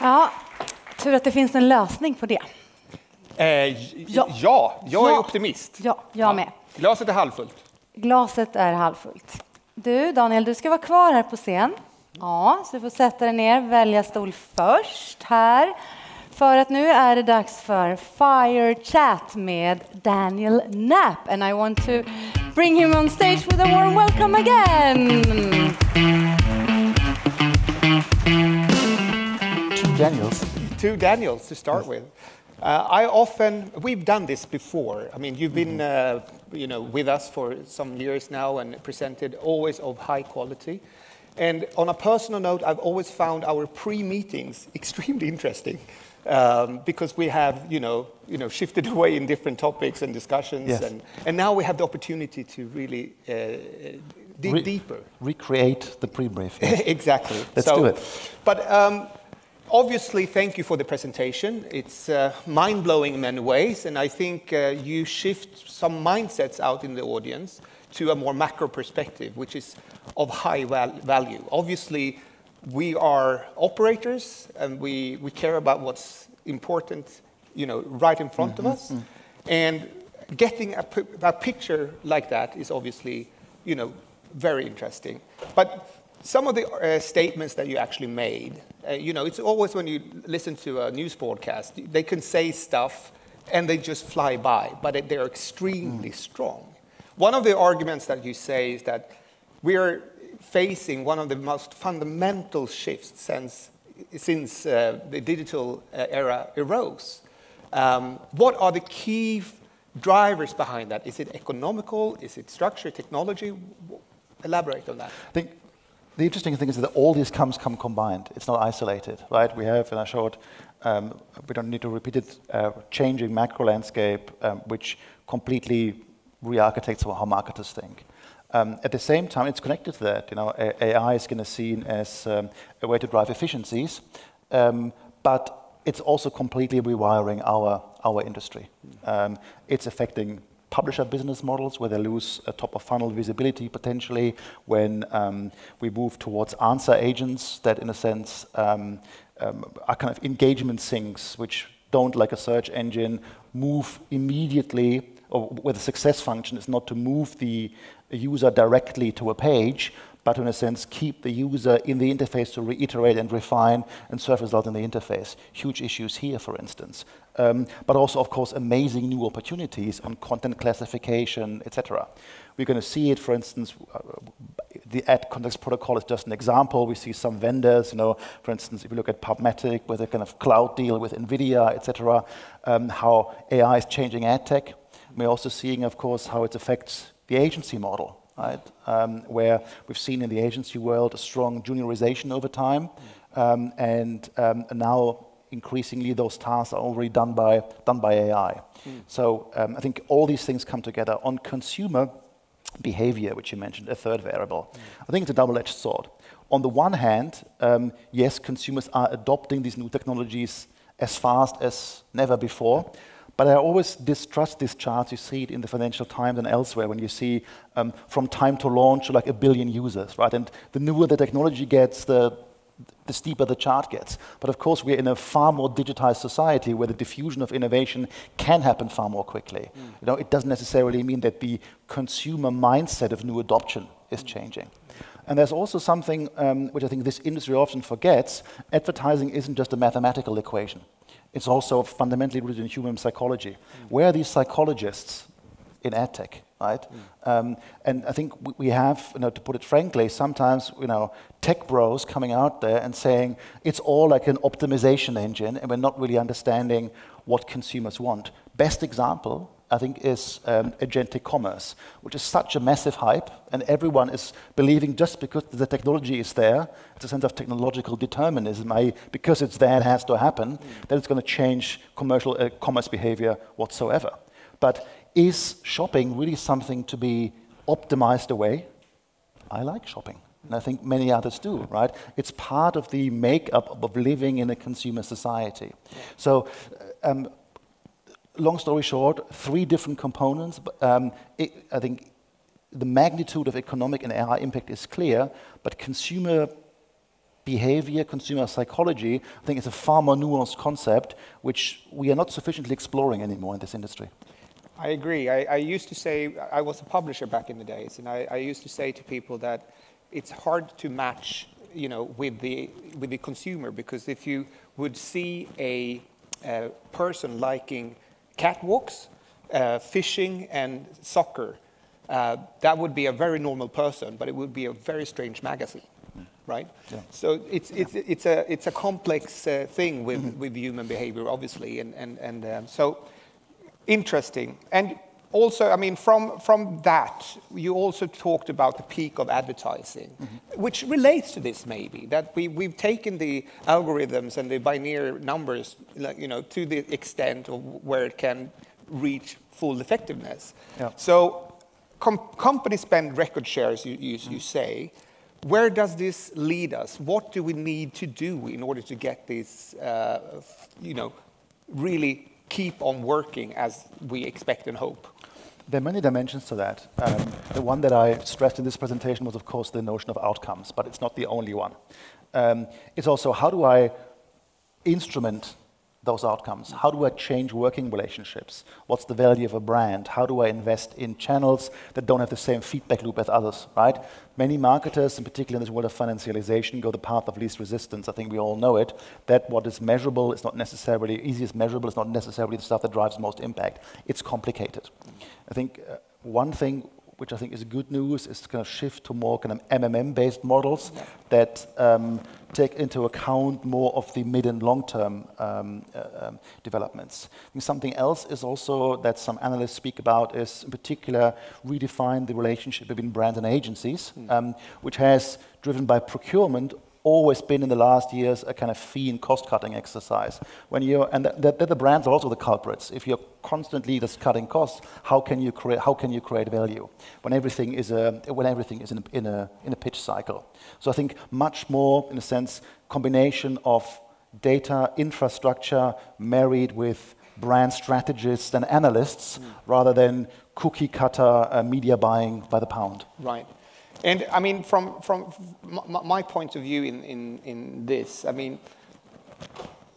Ja, tur att det finns en lösning på det. Ja, jag är optimist. Ja, jag med. Glaset är halvfullt. Glaset är halvfullt. Du, Daniel, du ska vara kvar här på scen. Ja, så du får sätta dig ner, välja stol först här. För att nu är det dags för Firechat med Daniel Knapp. And I want to bring him on stage with a warm welcome again. Two Daniels to start with. We've done this before. I mean, you've been, with us for some years now and presented always of high quality. And on a personal note, I've always found our pre-meetings extremely interesting because we have, shifted away in different topics and discussions, yes. and now we have the opportunity to really dig deeper. Recreate the pre-brief. Yes. Exactly. Let's do it. But obviously, thank you for the presentation. It's mind-blowing in many ways, and I think you shift some mindsets out in the audience to a more macro perspective, which is of high value. Obviously, we are operators, and we care about what's important, right in front of us. And getting a picture like that is obviously, very interesting. But some of the statements that you actually made, it's always when you listen to a news broadcast, they can say stuff and they just fly by, but they're extremely strong. One of the arguments that you say is that we are facing one of the most fundamental shifts since the digital era arose. What are the key drivers behind that? Is it economical? Is it structure, technology? Elaborate on that. I think the interesting thing is that all these come combined. It's not isolated, right? We have, and I showed, we don't need to repeat it, changing macro landscape, which completely re-architects how marketers think. At the same time, it's connected to that. AI is going to be seen as a way to drive efficiencies, but it's also completely rewiring our industry. It's affecting publisher business models where they lose top-of-funnel visibility potentially when we move towards answer agents that, in a sense, are kind of engagement sinks, which don't, like a search engine, move immediately, or where the success function is not to move the user directly to a page, but in a sense keep the user in the interface to reiterate and refine and serve result in the interface. Huge issues here, for instance. But also, of course, amazing new opportunities on content classification, etc. We're going to see it, for instance, the ad context protocol is just an example. We see some vendors, for instance, if you look at PubMatic with a kind of cloud deal with NVIDIA, etc., how AI is changing ad tech. We're also seeing, of course, how it affects the agency model, right? Where we've seen in the agency world a strong juniorization over time, and now increasingly those tasks are already done by AI. So I think all these things come together. On consumer behavior, which you mentioned, a third variable, I think it's a double-edged sword. On the one hand, yes, consumers are adopting these new technologies as fast as never before. But I always distrust these charts. You see it in the Financial Times and elsewhere when you see from time to launch like 1 billion users, right? And the newer the technology gets, the steeper the chart gets. But of course, we're in a far more digitized society where the diffusion of innovation can happen far more quickly. It doesn't necessarily mean that the consumer mindset of new adoption is changing. And there's also something which I think this industry often forgets. Advertising isn't just a mathematical equation. It's also fundamentally rooted in human psychology. Where are these psychologists in ad tech, right? And I think we have, to put it frankly, sometimes, tech bros coming out there and saying it's all like an optimization engine and we're not really understanding what consumers want. Best example, I think, is agentic commerce, which is such a massive hype, and everyone is believing just because the technology is there, it's a sense of technological determinism, because it's there, it has to happen, that it's going to change commercial commerce behavior whatsoever. But is shopping really something to be optimized away? I like shopping, and I think many others do, right? It's part of the makeup of living in a consumer society. So, long story short, 3 different components. I think the magnitude of economic and AI impact is clear, but consumer behavior, consumer psychology, I think it's a far more nuanced concept, which we are not sufficiently exploring anymore in this industry. I agree. I used to say, I was a publisher back in the days, and I used to say to people that it's hard to match, with the consumer, because if you would see a person liking catwalks, fishing, and soccer, that would be a very normal person, but it would be a very strange magazine. Right, yeah. So it's a complex thing with human behavior, obviously, and so interesting. And also, I mean, from that, you also talked about the peak of advertising, which relates to this maybe, that we've taken the algorithms and the binary numbers, to the extent of where it can reach full effectiveness. Yeah. So companies spend record shares, you say. Where does this lead us? What do we need to do in order to get this, really keep on working as we expect and hope? There are many dimensions to that. The one that I stressed in this presentation was, of course, the notion of outcomes, but it's not the only one. It's also, how do I instrument those outcomes? How do I change working relationships? What's the value of a brand? How do I invest in channels that don't have the same feedback loop as others, right? Many marketers, in particular in this world of financialization, go the path of least resistance. I think we all know it, that what is measurable is not necessarily, easiest measurable is not necessarily the stuff that drives most impact. It's complicated. I think one thing which I think is good news, is kind of shift to more kind of MMM-based models that take into account more of the mid and long-term developments. And something else is also that some analysts speak about is, in particular, redefine the relationship between brands and agencies, which has, driven by procurement, always been in the last years a kind of fee and cost-cutting exercise. When you're, and the brands are also the culprits. If you're constantly just cutting costs, how can you create value when everything is in a pitch cycle? So I think much more, in a sense, combination of data infrastructure married with brand strategists and analysts, rather than cookie cutter media buying by the pound. Right. And I mean, from my point of view in this, I mean,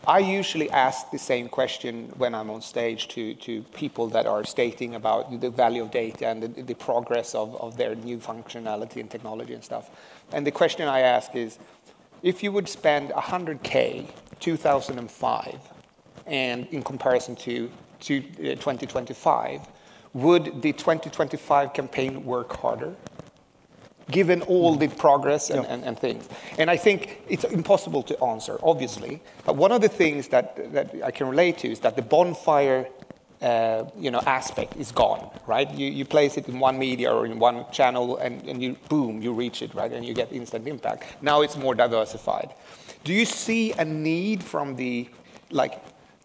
I usually ask the same question when I'm on stage to people that are stating about the value of data and the progress of their new functionality and technology and stuff. And the question I ask is, if you would spend 100K 2005 and in comparison to 2025, would the 2025 campaign work harder? Given all the progress and things. And I think it's impossible to answer, obviously. But one of the things that I can relate to is that the bonfire aspect is gone, right? You place it in one media or in one channel and you, boom, you reach it, right? And you get instant impact. Now it's more diversified. Do you see a need from the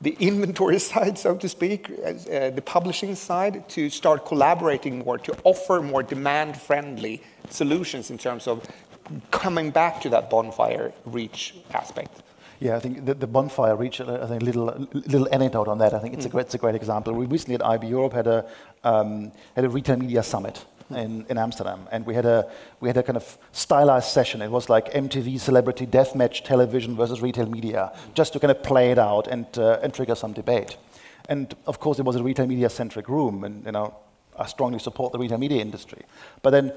inventory side, so to speak, the publishing side, to start collaborating more, to offer more demand-friendly solutions in terms of coming back to that bonfire reach aspect? Yeah, I think the bonfire reach, I think little anecdote on that. I think it's a great example. We recently at IB Europe had a retail media summit in Amsterdam, and we had a kind of stylized session. It was like MTV celebrity deathmatch television versus retail media, just to kind of play it out and trigger some debate. And of course, it was a retail media centric room, and I strongly support the retail media industry. But then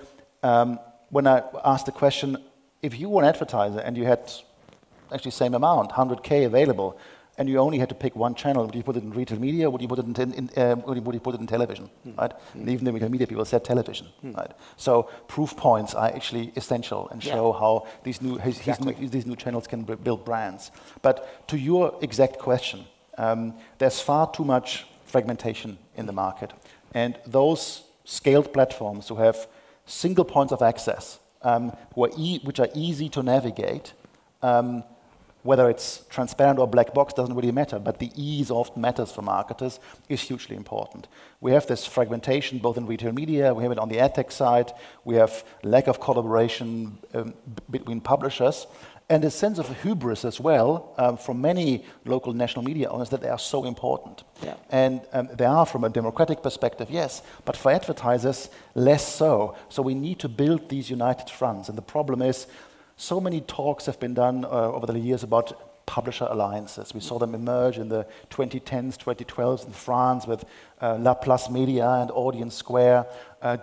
when I asked the question, if you were an advertiser and you had actually same amount, 100K available, and you only had to pick one channel, would you put it in retail media, would you put it in television, right? And even the retail media people said television, right? So proof points are actually essential and show how these new channels can build brands. But to your exact question, there's far too much fragmentation in the market. And those scaled platforms who have single points of access, which are easy to navigate, whether it's transparent or black box doesn't really matter, but the ease often matters for marketers, is hugely important. We have this fragmentation both in retail media, we have it on the ad tech side, we have lack of collaboration between publishers, and a sense of hubris as well from many local national media owners that they are so important. Yeah. And they are from a democratic perspective, yes, but for advertisers, less so. So we need to build these united fronts, and the problem is, so many talks have been done over the years about publisher alliances. We saw them emerge in the 2010s, 2012s in France with Laplace Media and Audience Square.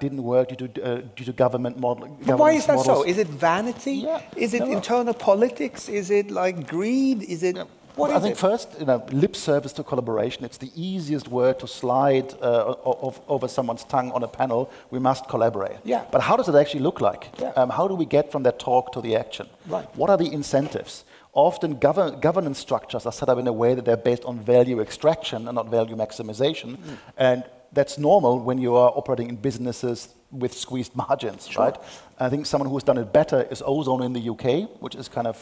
Didn't work due to government model. But why is that models. so? Is it vanity? Yeah. Is it internal politics? Is it like greed? Is it... What I think first, lip service to collaboration. It's the easiest word to slide over someone's tongue on a panel. We must collaborate. Yeah. But how does it actually look like? Yeah. How do we get from that talk to the action? Right. What are the incentives? Often governance structures are set up in a way that they're based on value extraction and not value maximization. And that's normal when you are operating in businesses with squeezed margins, right? I think someone who's done it better is Ozone in the UK, which is kind of,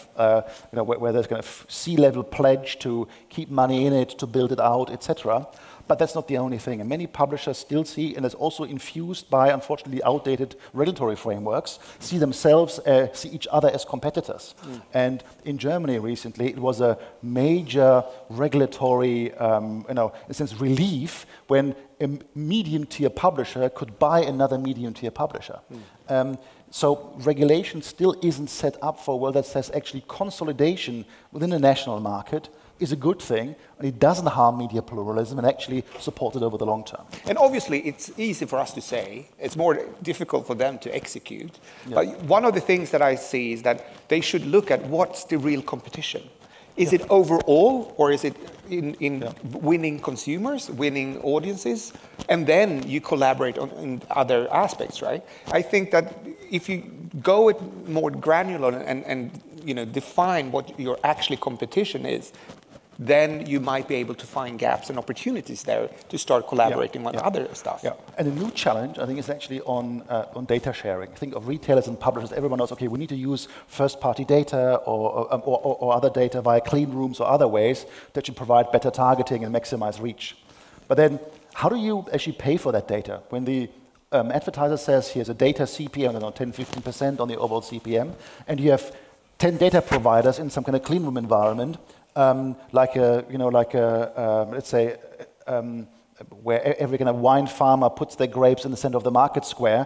where there's kind of C-level pledge to keep money in it, to build it out, etc. But that's not the only thing. And many publishers still see, and it's also infused by, unfortunately, outdated regulatory frameworks, see themselves, see each other as competitors. And in Germany recently, it was a major regulatory, in a sense, relief when a medium-tier publisher could buy another medium-tier publisher. So regulation still isn't set up for a world that says actually consolidation within the national market is a good thing, and it doesn't harm media pluralism and actually support it over the long term. And obviously, it's easy for us to say. It's more difficult for them to execute. Yeah. But one of the things that I see is that they should look at what's the real competition. Is it overall, or is it in winning consumers, winning audiences, and then you collaborate on in other aspects, right? I think that if you go it more granular and define what your actually competition is, then you might be able to find gaps and opportunities there to start collaborating on other stuff. Yeah. And a new challenge, I think, is actually on data sharing. Think of retailers and publishers. Everyone knows, okay, we need to use first-party data or other data via clean rooms or other ways that should provide better targeting and maximize reach. But then, how do you actually pay for that data? When the advertiser says, here's a data CPM, 10-15% on the overall CPM, and you have 10 data providers in some kind of clean room environment, let's say, where every kind of wine farmer puts their grapes in the center of the market square,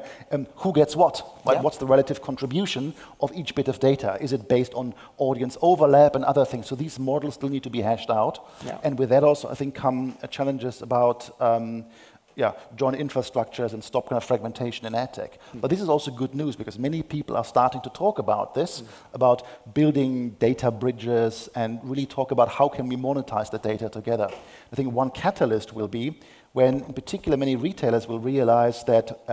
who gets what? Right? Yeah. What's the relative contribution of each bit of data? Is it based on audience overlap and other things? So these models still need to be hashed out. Yeah. And with that also, I think, come challenges about joint infrastructures and stop kind of fragmentation in ad tech. But this is also good news because many people are starting to talk about this, about building data bridges and really talk about how can we monetize the data together. I think one catalyst will be when, in particular, many retailers will realize that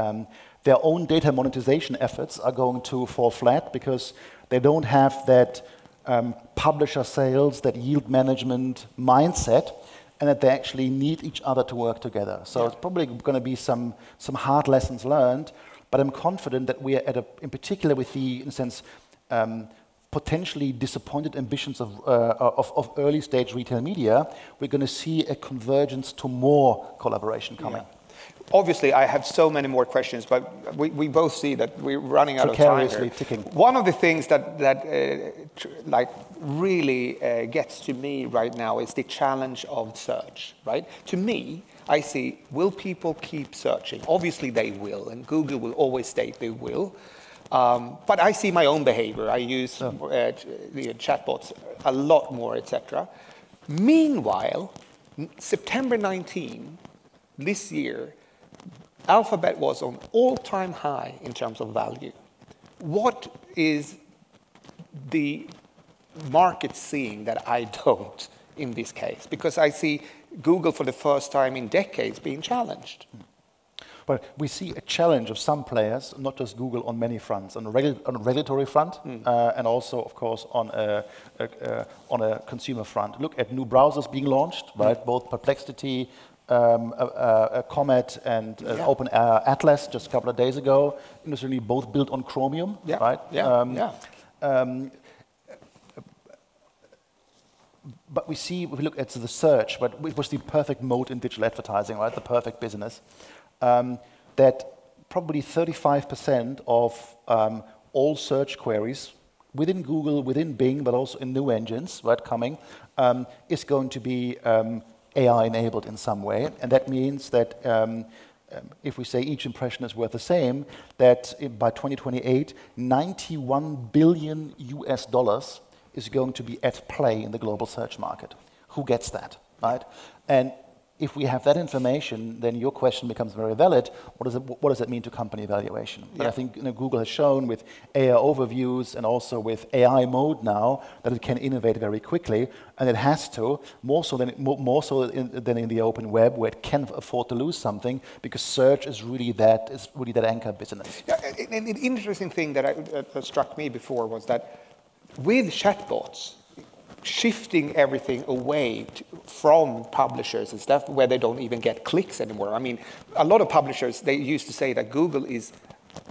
their own data monetization efforts are going to fall flat because they don't have that publisher sales, that yield management mindset, and that they actually need each other to work together. So it's probably going to be some hard lessons learned, but I'm confident that we are in particular with the, in a sense, potentially disappointed ambitions of early stage retail media, we're going to see a convergence to more collaboration coming. Yeah. Obviously, I have so many more questions, but we both see that we're running out of time here. Ticking. One of the things that really gets to me right now is the challenge of search, right? To me, I see, will people keep searching? Obviously, they will, and Google will always state they will. But I see my own behavior. I use the chatbots a lot more, etc. Meanwhile, September 19 this year, Alphabet was on all-time high in terms of value. What is the market seeing that I don't in this case? Because I see Google for the first time in decades being challenged. But we see a challenge of some players, not just Google, on many fronts, on a regulatory front, and also, of course, on a consumer front. Look at new browsers being launched, right? Both Perplexity, Comet and Open Atlas just a couple of days ago. Interestingly, both built on Chromium, right? But we see, if we look at the search, but it was the perfect mode in digital advertising, right? The perfect business. That probably 35% of all search queries within Google, within Bing, but also in new engines, right, coming, is going to be AI-enabled in some way, and that means that if we say each impression is worth the same, that by 2028, 91 billion US dollars is going to be at play in the global search market. Who gets that, right? And if we have that information, then your question becomes very valid. What does it mean to company evaluation? Yeah. And I think Google has shown with AI overviews and also with AI mode now that it can innovate very quickly, and it has to, more so than in the open web, where it can afford to lose something, because search is really that anchor business. Yeah, and the interesting thing that struck me before was that with chatbots, shifting everything away from publishers and stuff where they don't even get clicks anymore. I mean, a lot of publishers, they used to say that Google is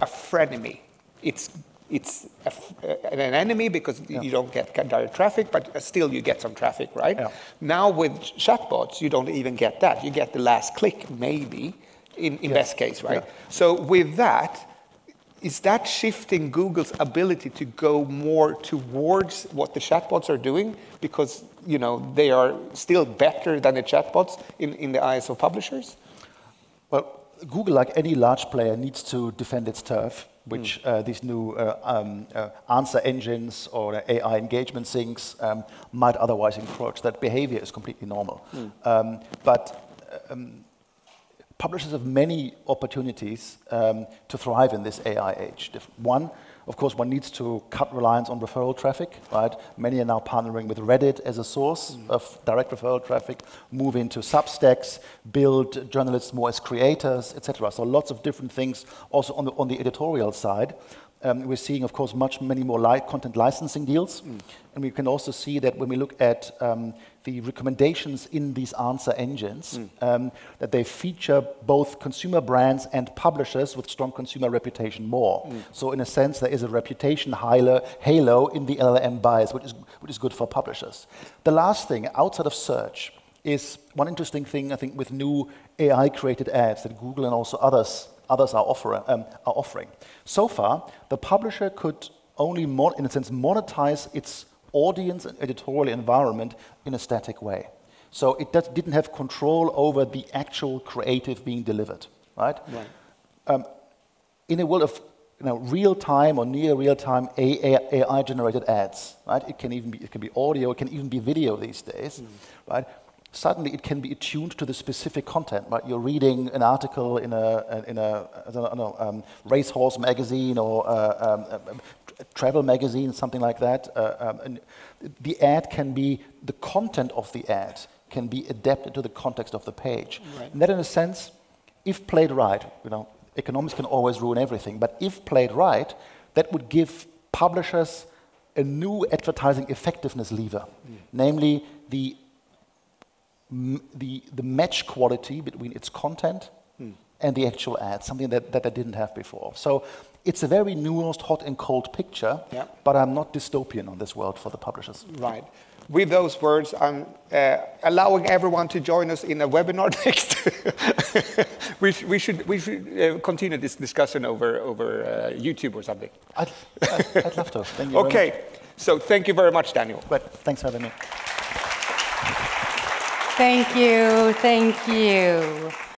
a frenemy. It's an enemy because you don't get direct traffic, but still you get some traffic, right? Yeah. Now with chatbots, you don't even get that. You get the last click, maybe, in best case, right? Yeah. So with that, is that shifting Google's ability to go more towards what the chatbots are doing? Because, they are still better than the chatbots in the eyes of publishers? Well, Google, like any large player, needs to defend its turf, which these new answer engines or AI engagement sinks might otherwise encroach. That behavior is completely normal. Publishers have many opportunities to thrive in this AI age. One, of course, one needs to cut reliance on referral traffic, right? Many are now partnering with Reddit as a source of direct referral traffic, move into Substacks, build journalists more as creators, etc. So lots of different things also on the editorial side. We're seeing, of course, many more content licensing deals. And we can also see that when we look at the recommendations in these answer engines, that they feature both consumer brands and publishers with strong consumer reputation more. So in a sense, there is a reputation halo in the LLM bias, which is good for publishers. The last thing, outside of search, is one interesting thing, I think, with new AI-created ads that Google and also others are offering. So far, the publisher could only, in a sense, monetize its audience and editorial environment in a static way. So it didn't have control over the actual creative being delivered, right? In a world of real-time or near real-time AI-generated ads, right? It can be audio, it can even be video these days, right? Suddenly it can be attuned to the specific content, right? You're reading an article in a racehorse magazine or a travel magazine, something like that. And the ad can be, the content of the ad can be adapted to the context of the page. Right. And that, in a sense, if played right, economics can always ruin everything, but if played right, that would give publishers a new advertising effectiveness lever, namely the match quality between its content and the actual ad, something that they didn't have before. So it's a very nuanced, hot and cold picture, but I'm not dystopian on this world for the publishers. Right. With those words, I'm allowing everyone to join us in a webinar next. we should continue this discussion over YouTube or something. I'd love to. Thank you. Okay. So thank you very much, Daniel. But thanks for having me. Thank you. Thank you.